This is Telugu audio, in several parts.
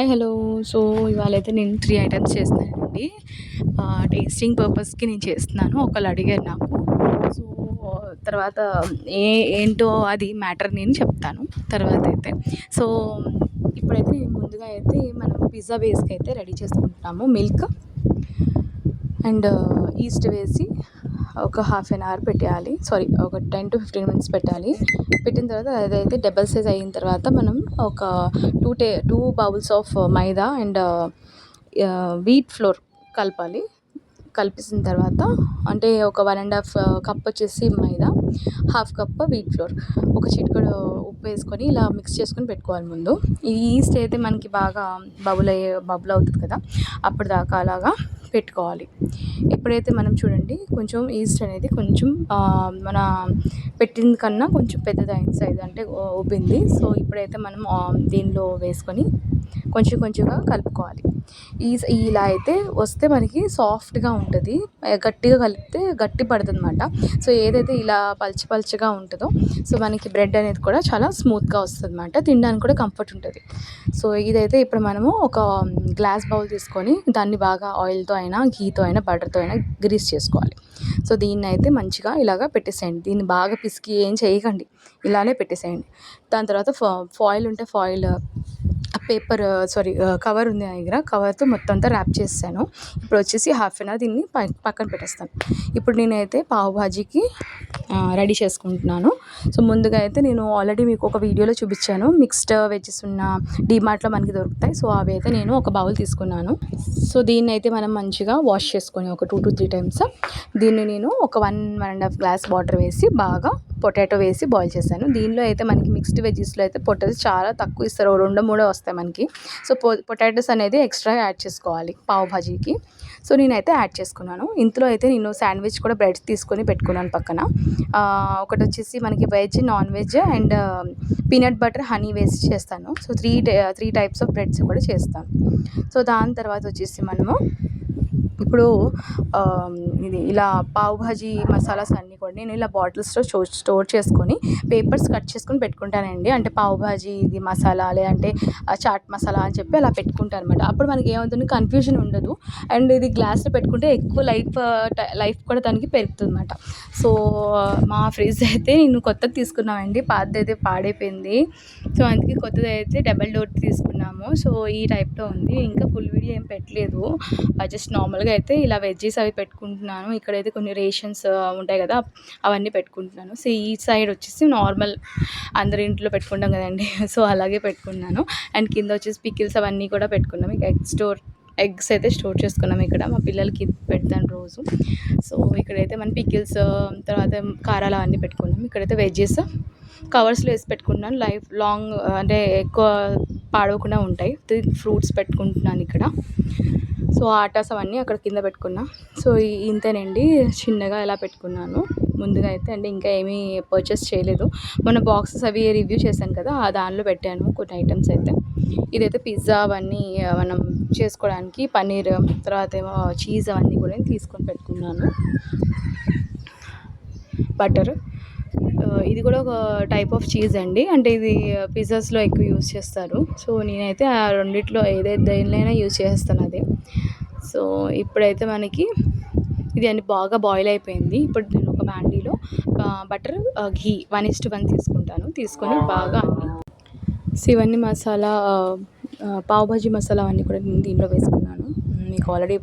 Hi hello. సో ఇవాళైతే నేను 3 ఐటెమ్స్ చేస్తున్నానండి. టేస్టింగ్ పర్పస్‌కి నేను చేస్తున్నాను. ఒకళ్ళు అడిగారు నాకు. సో తర్వాత ఏ ఏంటో అది మ్యాటర్ నేను చెప్తాను తర్వాతైతే. సో ఇప్పుడైతే నేను ముందుగా అయితే మనం పిజ్జా బేస్‌కి అయితే రెడీ చేసుకుంటున్నాము. మిల్క్ అండ్ ఈస్ట్ వేసి ఒక హాఫ్ అన్ అవర్ పెట్టేయాలి. సారీ, ఒక 10-15 మినిట్స్ పెట్టాలి. పెట్టిన తర్వాత అదైతే డబల్ సైజ్ అయిన తర్వాత మనం ఒక 2 bowls of maida and wheat flour కలపాలి. కలిపేసిన తర్వాత అంటే ఒక 1.5 కప్ వచ్చేసి మైదా, హాఫ్ కప్ వీట్ ఫ్లోర్, ఒక చిటికెడు ఉప్పు వేసుకొని ఇలా మిక్స్ చేసుకొని పెట్టుకోవాలి ముందు. ఈ ఈస్ట్ అయితే మనకి బాగా బబుల్ అవుతుంది కదా, అప్పటిదాకా అలాగా పెట్టుకోవాలి. ఎప్పుడైతే మనం చూడండి కొంచెం ఈస్ట్ అనేది కొంచెం మన పెట్టింది కన్నా కొంచెం పెద్దదైంది సైజ్, అంటే ఉబ్బింది. సో ఇప్పుడైతే మనం దీనిలో వేసుకొని కొంచెం కొంచెంగా కలుపుకోవాలి. ఇలా అయితే వస్తే మనకి సాఫ్ట్గా ఉంటుంది. గట్టిగా కలిపితే గట్టి పడుతుంది అన్నమాట. సో ఏదైతే ఇలా పల్చగా ఉంటుందో సో మనకి బ్రెడ్ అనేది కూడా చాలా స్మూత్గా వస్తుంది అన్నమాట. తినడానికి కూడా కంఫర్ట్ ఉంటుంది. సో ఇదైతే ఇప్పుడు మనము ఒక గ్లాస్ బౌల్ తీసుకొని దాన్ని బాగా ఆయిల్తో అయినా, ఘీతో అయినా, బటర్తో అయినా గ్రీస్ చేసుకోవాలి. సో దీన్ని అయితే మంచిగా ఇలాగా పెట్టేసేయండి. దీన్ని బాగా పిసికి ఏం చేయకండి, ఇలానే పెట్టేసేయండి. దాని తర్వాత ఫాయిల్ ఉంటే ఫాయిల్, పేపర్ కవర్ ఉంది నా దగ్గర, కవర్తో మొత్తం అంతా ర్యాప్ చేసాను. ఇప్పుడు వచ్చేసి హాఫ్ అన్ అవర్ దీన్ని పక్కన పెట్టేస్తాను. ఇప్పుడు నేనైతే పావ్ భాజీకి రెడీ చేసుకుంటున్నాను. సో ముందుగా అయితే నేను ఆల్రెడీ మీకు ఒక వీడియోలో చూపించాను, మిక్స్డ్ వెజెస్ ఉన్న డీమార్ట్లో మనకి దొరుకుతాయి. సో అవి అయితే నేను ఒక బౌల్ తీసుకున్నాను. సో దీన్ని అయితే మనం మంచిగా వాష్ చేసుకొని ఒక 2-3 టైమ్స్ దీన్ని నేను ఒక 1.5 గ్లాస్ వాటర్ వేసి బాగా పొటాటో వేసి బాయిల్ చేశాను. దీనిలో అయితే మనకి మిక్స్డ్ వెజ్జెస్లో అయితే పొటాటోస్ చాలా తక్కువ ఇస్తారు, 2-3 వస్తాయి మనకి. సో పొటాటోస్ అనేది ఎక్స్ట్రా యాడ్ చేసుకోవాలి పావ్ భాజీకి. సో నేనైతే యాడ్ చేసుకున్నాను. ఇందులో అయితే నేను శాండ్విచ్ కూడా బ్రెడ్స్ తీసుకొని పెట్టుకున్నాను పక్కన. ఒకటి వచ్చేసి మనకి veg, non veg and peanut butter honey వేసి చేస్తాను. So three types of breads కూడా చేస్తాను. సో దాని తర్వాత వచ్చేసి మనము ఇప్పుడు ఇది ఇలా పావ్ భాజీ మసాలాస్ అన్నీ కూడా నేను ఇలా బాటిల్స్లో స్టోర్ చేసుకొని పేపర్స్ కట్ చేసుకొని పెట్టుకుంటానండి. అంటే పావ్ భాజీ ఇది మసాలా, లేదంటే చాట్ మసాలా అని చెప్పి అలా పెట్టుకుంటాను అనమాట. అప్పుడు మనకి ఏమవుతుంది, కన్ఫ్యూజన్ ఉండదు. అండ్ ఇది గ్లాస్లో పెట్టుకుంటే ఎక్కువ లైఫ్ కూడా దానికి పెరుగుతుంది అనమాట. సో మా ఫ్రిడ్జ్ అయితే నేను కొత్తది తీసుకున్నామండి, పాతది అయితే పాడైపోయింది. సో అందుకే కొత్తది అయితే డబల్ డోర్ తీసుకున్నాము. సో ఈ టైప్లో ఉంది. ఇంకా ఫుల్ వీడియో ఏం పెట్టలేదు, జస్ట్ నార్మల్గా అయితే ఇలా వెజ్జెస్ అవి పెట్టుకుంటున్నాను. ఇక్కడైతే కొన్ని రేషన్స్ ఉంటాయి కదా, అవన్నీ పెట్టుకుంటున్నాను. సో ఈ సైడ్ వచ్చేసి నార్మల్ అందరి ఇంట్లో పెట్టుకుంటాం కదండి, సో అలాగే పెట్టుకున్నాను. అండ్ కింద వచ్చేసి పికిల్స్ అవన్నీ కూడా పెట్టుకున్నాము. ఇక ఎగ్స్ అయితే స్టోర్ చేసుకున్నాం. ఇక్కడ మా పిల్లలకి పెడతాను రోజు. సో ఇక్కడైతే మన పికిల్స్, తర్వాత కారాలు అవన్నీ పెట్టుకున్నాం. ఇక్కడైతే వెజ్జెస్ కవర్స్లో వేసి పెట్టుకున్నాను, లైఫ్ లాంగ్ అంటే ఎక్కువ పాడవకుండా ఉంటాయి. ఫ్రూట్స్ పెట్టుకుంటున్నాను ఇక్కడ. సో ఆటాస్ అవన్నీ అక్కడ కింద పెట్టుకున్నా. సో ఇంతేనండి, చిన్నగా ఎలా పెట్టుకున్నాను ముందుగా అయితే. అంటే ఇంకా ఏమీ పర్చేస్ చేయలేదు. మొన్న బాక్సెస్ అవి రివ్యూ చేశాను కదా, దానిలో పెట్టాను కొన్ని ఐటమ్స్ అయితే. ఇదైతే పిజ్జా అవన్నీ మనం చేసుకోవడానికి పన్నీర్, తర్వాత ఏమో చీజ్ అవన్నీ కూడా తీసుకొని పెట్టుకున్నాను. బటర్, ఇది కూడా ఒక టైప్ ఆఫ్ చీజ్ అండి, అంటే ఇది పిజ్జాస్లో ఎక్కువ యూజ్ చేస్తారు. సో నేనైతే ఆ రెండిట్లో దేనిలో యూజ్ చేస్తాను అదే. సో ఇప్పుడైతే మనకి ఇది అన్ని బాగా బాయిల్ అయిపోయింది. ఇప్పుడు నేను ఒక బాండీలో బటర్, ఘీ 1:1 తీసుకొని బాగా ఇవన్నీ మసాలా, పావ్ భాజీ మసాలా అవన్నీ కూడా నేను దీంట్లో వేసుకున్నాను. మీకు ఆల్రెడీ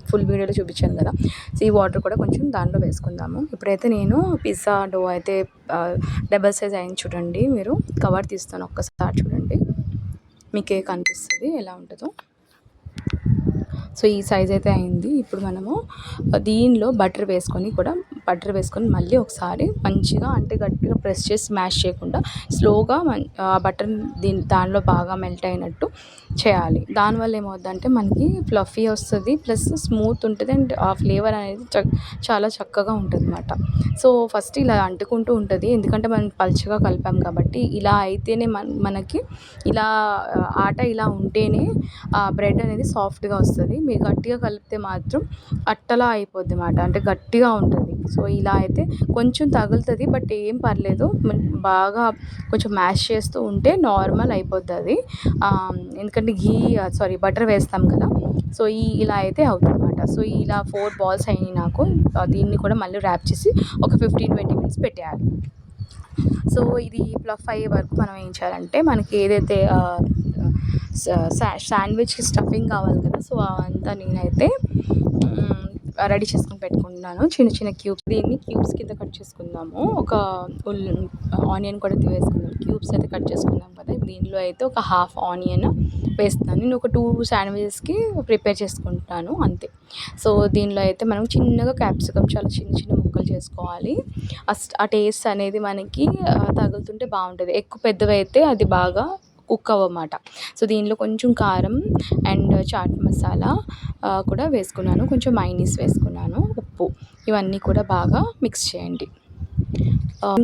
ఫుల్ వీడియోలో చూపించాను కదా. సో ఈ వాటర్ కూడా కొంచెం దాంట్లో వేసుకుందాము. ఇప్పుడైతే నేను పిజ్జా డో అయితే డబల్ సైజ్ అయింది చూడండి. మీరు కవర్ తీస్తాను ఒక్కసారి చూడండి, మీకే కనిపిస్తుంది ఎలా ఉంటుందో. సో ఈ సైజ్ అయితే అయింది. ఇప్పుడు మనము దీనిలో బటర్ వేసుకొని మళ్ళీ ఒకసారి మంచిగా, అంటే గట్టిగా ప్రెస్ చేసి స్మాష్ చేయకుండా స్లోగా బటర్ దానిలో బాగా మెల్ట్ అయినట్టు చేయాలి. దానివల్ల ఏమవుతుందంటే మనకి ఫ్లఫీ వస్తుంది, ప్లస్ స్మూత్ ఉంటుంది, అండ్ ఆ ఫ్లేవర్ అనేది చాలా చక్కగా ఉంటుంది అన్నమాట. సో ఫస్ట్ ఇలా అంటుకుంటూ ఉంటుంది, ఎందుకంటే మనం పల్చగా కలిపాం కాబట్టి. ఇలా అయితేనే మనకి ఇలా ఆట ఇలా ఉంటేనే ఆ బ్రెడ్ అనేది సాఫ్ట్గా వస్తుంది. మీరు గట్టిగా కలిపితే మాత్రం అట్టలా అయిపోద్ది అన్నమాట, అంటే గట్టిగా ఉంటుంది. సో ఇలా అయితే కొంచెం తగులుతుంది, బట్ ఏం పర్లేదు. బాగా కొంచెం మ్యాష్ చేస్తూ ఉంటే నార్మల్ అయిపోద్ది అది. ఎందుకంటే బటర్ వేస్తాం కదా. సో ఇలా అయితే అవుతుందన్నమాట. సో ఇలా 4 బాల్స్ అయినాయి నాకు. దీన్ని కూడా మళ్ళీ ర్యాప్ చేసి ఒక 15-20 మినిట్స్ పెట్టేయాలి. సో ఇది ఫ్లఫ్ అయ్యే వరకు మనం ఏం చేయాలంటే, మనకి ఏదైతే శాండ్విచ్ స్టఫింగ్ కావాలి కదా. సో అంతా నేనైతే రెడీ చేసుకొని పెట్టుకుంటున్నాను. చిన్న చిన్న క్యూబ్స్, దీన్ని క్యూబ్స్ కింద కట్ చేసుకుందాము. ఒక ఆనియన్ కూడా వేసుకుందాం. క్యూబ్స్ అయితే కట్ చేసుకుందాం కదా. దీనిలో అయితే ఒక హాఫ్ ఆనియన్ వేస్తున్నాను. నేను ఒక 2 శాండ్విచెస్కి ప్రిపేర్ చేసుకుంటాను అంతే. సో దీనిలో అయితే మనం చిన్నగా క్యాప్సికమ్ చాలా చిన్న చిన్న ముక్కలు చేసుకోవాలి. ఆ టేస్ట్ అనేది మనకి తగులుతుంటే బాగుంటుంది. ఎక్కువ పెద్దవైతే అది బాగా కుక్ అవ్వమాట. సో దీనిలో కొంచెం కారం అండ్ చాట్ మసాలా కూడా వేసుకున్నాను. కొంచెం మైనీస్ వేసుకున్నాను, ఉప్పు, ఇవన్నీ కూడా బాగా మిక్స్ చేయండి.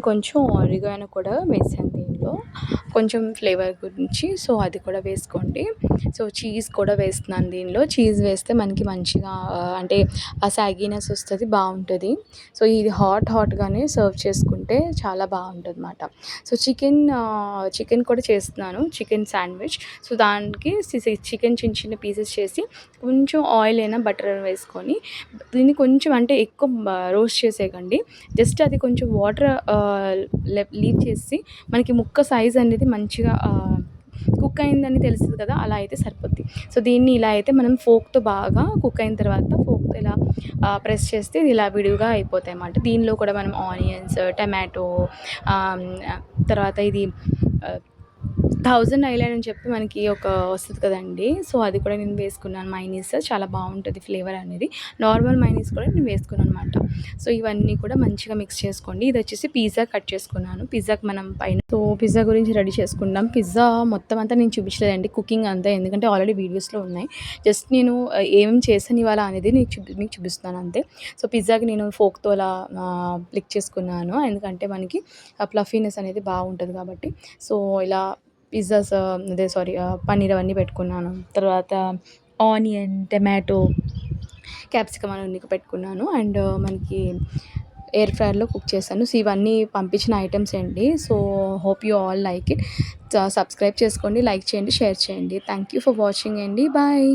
కొంచెం ఆరిగానో కూడా వేసాను దీనిలో, కొంచెం ఫ్లేవర్ గురించి. సో అది కూడా వేసుకోండి. సో చీజ్ కూడా వేస్తున్నాను దీనిలో. చీజ్ వేస్తే మనకి మంచిగా అంటే ఆ సాగీనెస్ వస్తుంది, బాగుంటుంది. సో ఇది హాట్గానే సర్వ్ చేసుకుంటే చాలా బాగుంటుంది అన్నమాట. సో చికెన్ కూడా చేస్తున్నాను, చికెన్ శాండ్విచ్. సో దానికి చికెన్ చిన్న చిన్న పీసెస్ చేసి కొంచెం ఆయిల్ అయినా బటర్ వేసుకొని దీన్ని కొంచెం అంటే ఎక్కువ రోస్ట్ చేసేయకండి. జస్ట్ అది కొంచెం వాటర్ లీవ్ చేసి మనకి ముక్క సైజ్ అనేది మంచిగా కుక్ అయిందని తెలుస్తుంది కదా, అలా అయితే సరిపోద్ది. సో దీన్ని ఇలా అయితే మనం ఫోక్తో బాగా కుక్ అయిన తర్వాత ఫోక్తో ఇలా ప్రెస్ చేస్తే ఇది ఇలా విడిగా అయిపోతాయి అన్నమాట. దీనిలో కూడా మనం ఆనియన్స్, టమాటో, తర్వాత ఇది 1000 ఐలాండ్ అని చెప్పి మనకి ఒక వస్తుంది కదండి. సో అది కూడా నేను వేసుకున్నాను. మైనీస్ చాలా బాగుంటుంది ఫ్లేవర్ అనేది. నార్మల్ మైనీస్ కూడా నేను వేసుకున్నాను అనమాట. సో ఇవన్నీ కూడా మంచిగా మిక్స్ చేసుకోండి. ఇది వచ్చేసి పిజ్జా కట్ చేసుకున్నాను. పిజ్జాకి మనం పైన పిజ్జా గురించి రెడీ చేసుకుంటాం. పిజ్జా మొత్తం అంతా నేను చూపించలేదండి, కుకింగ్ అంతా, ఎందుకంటే ఆల్రెడీ వీడియోస్లో ఉన్నాయి. జస్ట్ నేను ఏమేమి చేసాను ఇవాళ అనేది మీకు చూపిస్తున్నాను అంతే. సో పిజ్జాకి నేను ఫోక్తో అలా ఫ్లిక్ చేసుకున్నాను, ఎందుకంటే మనకి ఫ్లఫీనెస్ అనేది బాగుంటుంది కాబట్టి. సో ఇలా పిజ్జాస్ పన్నీర్ అవన్నీ పెట్టుకున్నాను. తర్వాత ఆనియన్, టమాటో, క్యాప్సికమ్ అవన్నీ పెట్టుకున్నాను. అండ్ మనకి ఎయిర్ ఫ్రైయర్లో కుక్ చేశాను. సో ఇవన్నీ పంపించిన ఐటమ్స్ అండి. So hope you all like it. Subscribe చేసుకోండి, లైక్ చేయండి, షేర్ చేయండి. థ్యాంక్ యూ ఫర్ వాచింగ్ అండి. బాయ్.